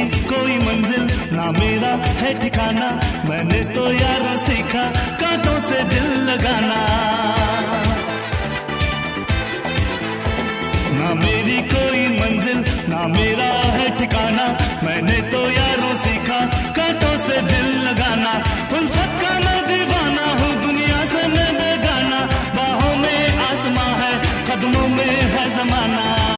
कोई मंजिल, ना मेरा है ठिकाना। मैंने तो यार सीखा कांटों से दिल लगाना। ना मेरी कोई मंजिल, ना मेरा है ठिकाना। मैंने